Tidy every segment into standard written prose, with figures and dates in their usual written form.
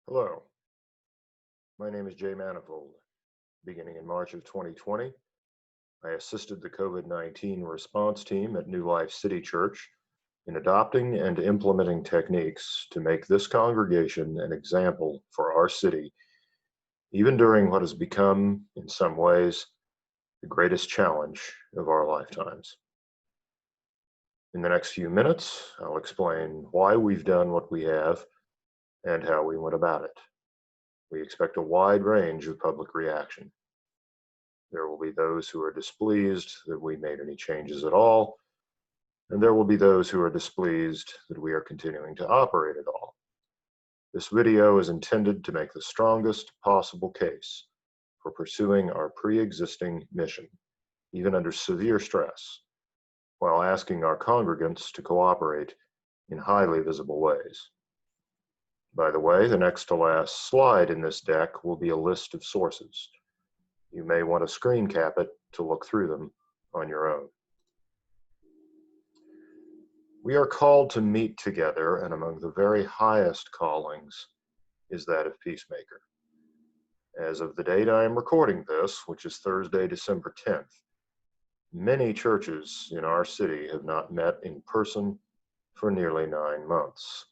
Hello, my name is Manifold. Beginning in March of 2020, I assisted the COVID-19 response team at New Life City Church in adopting and implementing techniques to make this congregation an example for our city, even during what has become, in some ways, the greatest challenge of our lifetimes. In the next few minutes, I'll explain why we've done what we have and how we went about it. We expect a wide range of public reaction. There will be those who are displeased that we made any changes at all, and there will be those who are displeased that we are continuing to operate at all. This video is intended to make the strongest possible case for pursuing our pre-existing mission, even under severe stress, while asking our congregants to cooperate in highly visible ways. By the way, the next to last slide in this deck will be a list of sources. You may want to screen cap it to look through them on your own. We are called to meet together, and among the very highest callings is that of peacemaker. As of the date I am recording this, which is Thursday, December 10th, many churches in our city have not met in person for nearly 9 months,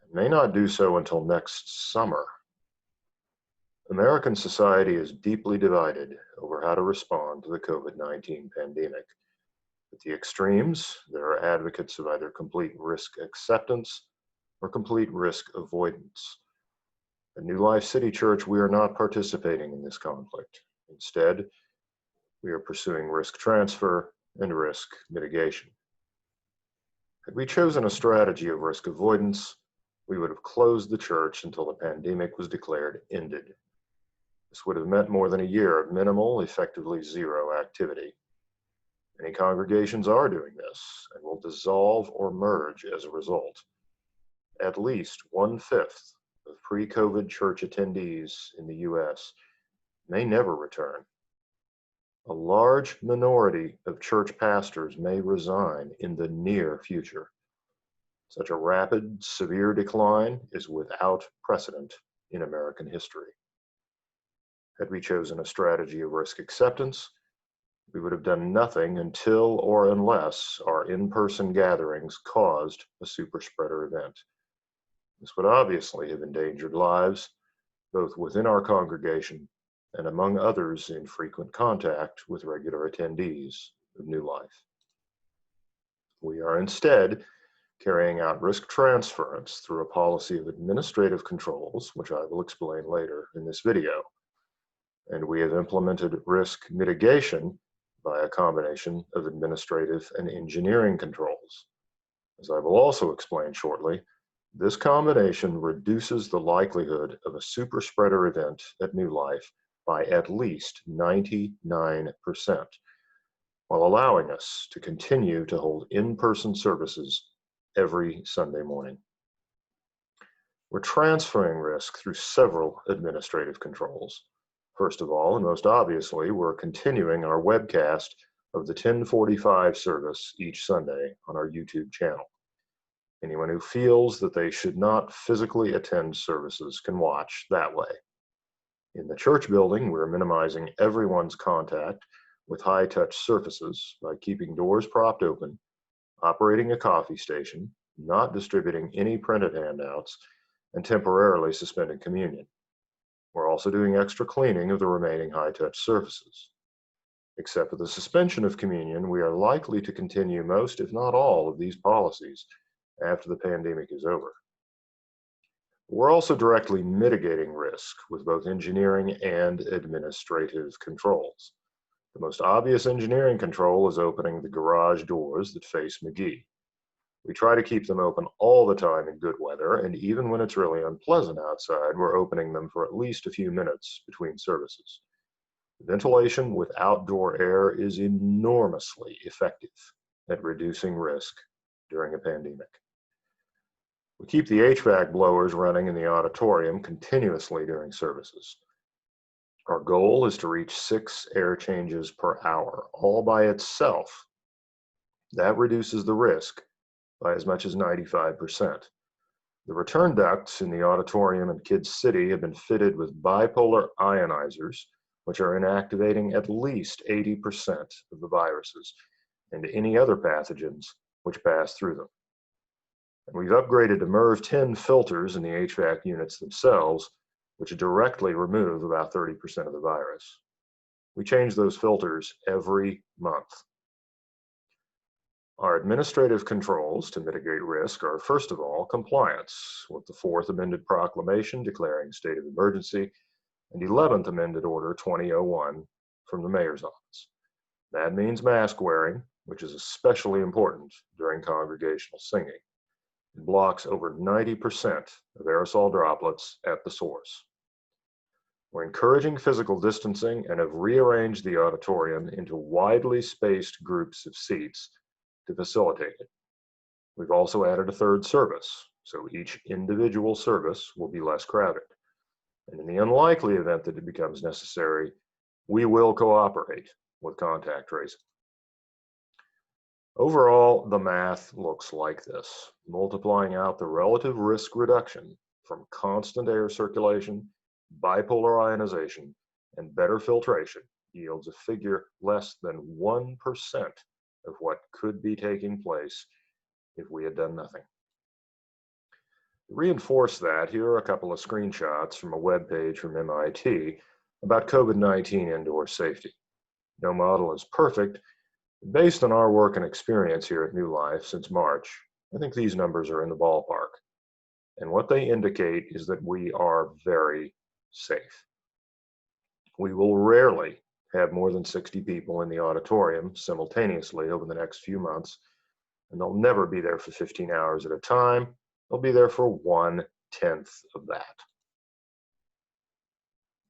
and may not do so until next summer. American society is deeply divided over how to respond to the COVID-19 pandemic. At the extremes, there are advocates of either complete risk acceptance or complete risk avoidance. At New Life City Church, we are not participating in this conflict. Instead, we are pursuing risk transfer and risk mitigation. Had we chosen a strategy of risk avoidance, we would have closed the church until the pandemic was declared ended. This would have meant more than a year of minimal, effectively zero activity. Many congregations are doing this and will dissolve or merge as a result. At least 1/5 of pre-COVID church attendees in the US may never return. A large minority of church pastors may resign in the near future. Such a rapid, severe decline is without precedent in American history. Had we chosen a strategy of risk acceptance, we would have done nothing until or unless our in-person gatherings caused a super spreader event. This would obviously have endangered lives, both within our congregation and among others in frequent contact with regular attendees of New Life. We are instead carrying out risk transference through a policy of administrative controls, which I will explain later in this video. And we have implemented risk mitigation by a combination of administrative and engineering controls. As I will also explain shortly, this combination reduces the likelihood of a super spreader event at New Life by at least 99%, while allowing us to continue to hold in-person services every Sunday morning. We're transferring risk through several administrative controls. First of all, and most obviously, we're continuing our webcast of the 10:45 service each Sunday on our YouTube channel. Anyone who feels that they should not physically attend services can watch that way. In the church building, we're minimizing everyone's contact with high-touch surfaces by keeping doors propped open, operating a coffee station, not distributing any printed handouts, and temporarily suspending communion. We're also doing extra cleaning of the remaining high-touch surfaces. Except for the suspension of communion, we are likely to continue most, if not all, of these policies after the pandemic is over. We're also directly mitigating risk with both engineering and administrative controls. The most obvious engineering control is opening the garage doors that face McGee. We try to keep them open all the time in good weather, and even when it's really unpleasant outside, we're opening them for at least a few minutes between services. Ventilation with outdoor air is enormously effective at reducing risk during a pandemic. We keep the HVAC blowers running in the auditorium continuously during services. Our goal is to reach 6 air changes per hour, all by itself. That reduces the risk by as much as 95%. The return ducts in the auditorium in Kids City have been fitted with bipolar ionizers, which are inactivating at least 80% of the viruses and any other pathogens which pass through them. And we've upgraded to MERV-10 filters in the HVAC units themselves, which directly remove about 30% of the virus. We change those filters every month. Our administrative controls to mitigate risk are, first of all, compliance with the 4th Amended Proclamation declaring state of emergency and 11th Amended Order 2001 from the Mayor's office. That means mask wearing, which is especially important during congregational singing. It blocks over 90% of aerosol droplets at the source. We're encouraging physical distancing and have rearranged the auditorium into widely spaced groups of seats to facilitate it. We've also added a 3rd service, so each individual service will be less crowded. And in the unlikely event that it becomes necessary, we will cooperate with contact tracing. Overall, the math looks like this. Multiplying out the relative risk reduction from constant air circulation, bipolar ionization, and better filtration yields a figure less than 1% of what could be taking place if we had done nothing. To reinforce that, here are a couple of screenshots from a webpage from MIT about COVID-19 indoor safety. No model is perfect. Based on our work and experience here at New Life since March, I think these numbers are in the ballpark. And what they indicate is that we are very safe. We will rarely have more than 60 people in the auditorium simultaneously over the next few months, and they'll never be there for 15 hours at a time. They'll be there for 1/10 of that.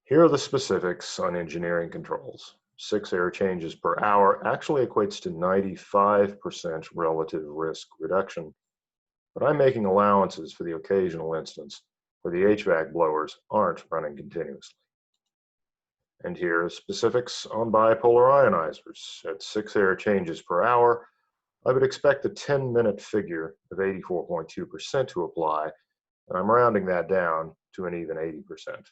Here are the specifics on engineering controls. 6 air changes per hour actually equates to 95% relative risk reduction, but I'm making allowances for the occasional instance where the HVAC blowers aren't running continuously. And here are specifics on bipolar ionizers. At 6 air changes per hour, I would expect the 10-minute figure of 84.2% to apply, and I'm rounding that down to an even 80%.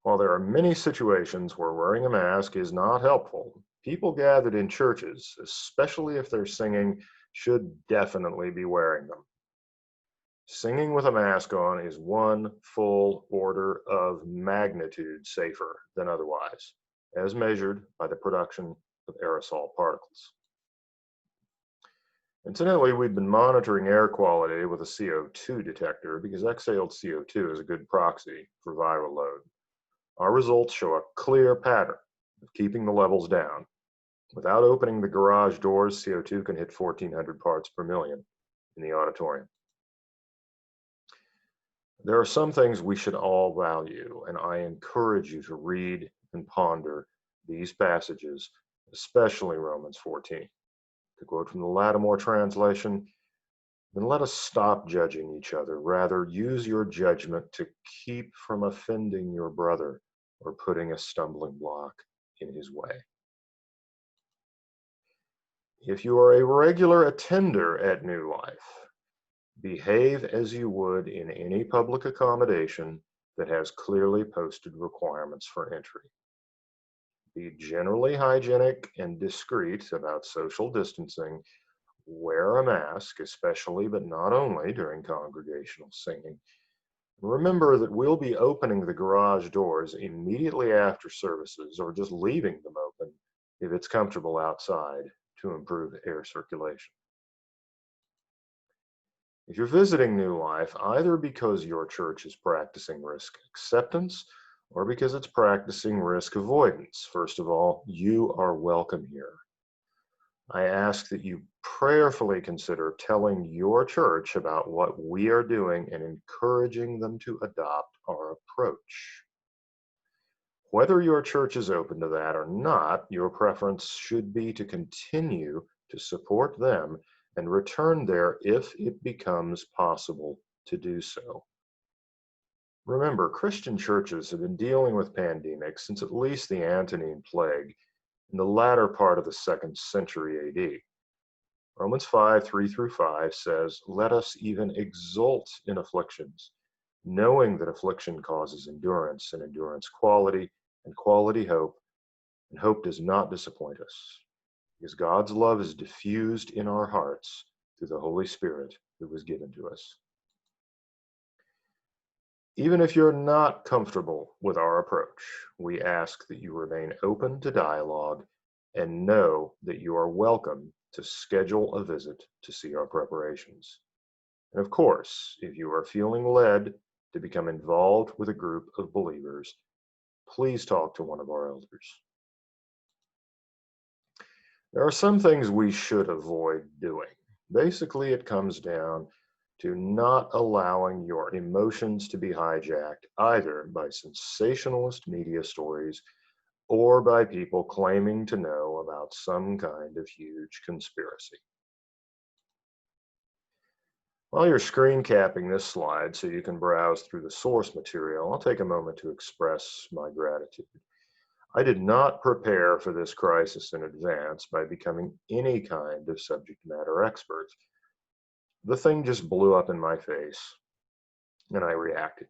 While there are many situations where wearing a mask is not helpful, people gathered in churches, especially if they're singing, should definitely be wearing them. Singing with a mask on is 1 full order of magnitude safer than otherwise, as measured by the production of aerosol particles. Incidentally, we've been monitoring air quality with a CO2 detector because exhaled CO2 is a good proxy for viral load. Our results show a clear pattern of keeping the levels down. Without opening the garage doors, CO2 can hit 1,400 parts per million in the auditorium. There are some things we should all value, and I encourage you to read and ponder these passages, especially Romans 14. To quote from the Lattimore translation, "Then let us stop judging each other. Rather, use your judgment to keep from offending your brother or putting a stumbling block in his way." If you are a regular attender at New Life, behave as you would in any public accommodation that has clearly posted requirements for entry. Be generally hygienic and discreet about social distancing. Wear a mask, especially but not only during congregational singing. Remember that we'll be opening the garage doors immediately after services or just leaving them open if it's comfortable outside to improve air circulation. If you're visiting New Life, either because your church is practicing risk acceptance or because it's practicing risk avoidance, first of all, you are welcome here. I ask that you prayerfully consider telling your church about what we are doing and encouraging them to adopt our approach. Whether your church is open to that or not, your preference should be to continue to support them and return there if it becomes possible to do so. Remember, Christian churches have been dealing with pandemics since at least the Antonine Plague in the latter part of the 2nd century AD. Romans 5, 3 through 5 says, "Let us even exult in afflictions, knowing that affliction causes endurance, and endurance quality, and quality hope, and hope does not disappoint us, because God's love is diffused in our hearts through the Holy Spirit who was given to us." Even if you're not comfortable with our approach, we ask that you remain open to dialogue and know that you are welcome to schedule a visit to see our preparations. And of course, if you are feeling led to become involved with a group of believers, please talk to one of our elders. There are some things we should avoid doing. Basically, it comes down to not allowing your emotions to be hijacked either by sensationalist media stories or by people claiming to know about some kind of huge conspiracy. While you're screen capping this slide so you can browse through the source material, I'll take a moment to express my gratitude. I did not prepare for this crisis in advance by becoming any kind of subject matter expert. The thing just blew up in my face, and I reacted.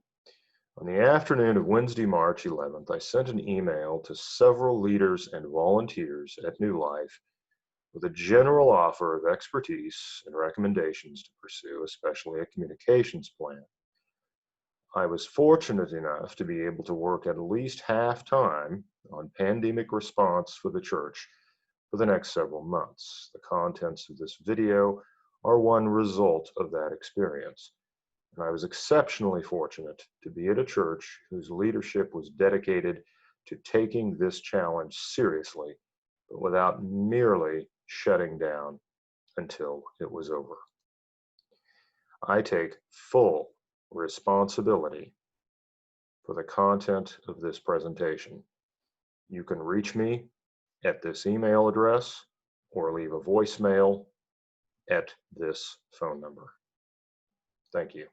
On the afternoon of Wednesday, March 11th, I sent an email to several leaders and volunteers at New Life with a general offer of expertise and recommendations to pursue, especially a communications plan. I was fortunate enough to be able to work at least half-time on pandemic response for the church for the next several months. The contents of this video are one result of that experience. And I was exceptionally fortunate to be at a church whose leadership was dedicated to taking this challenge seriously, but without merely shutting down until it was over. I take full responsibility for the content of this presentation. You can reach me at this email address or leave a voicemail at this phone number. Thank you.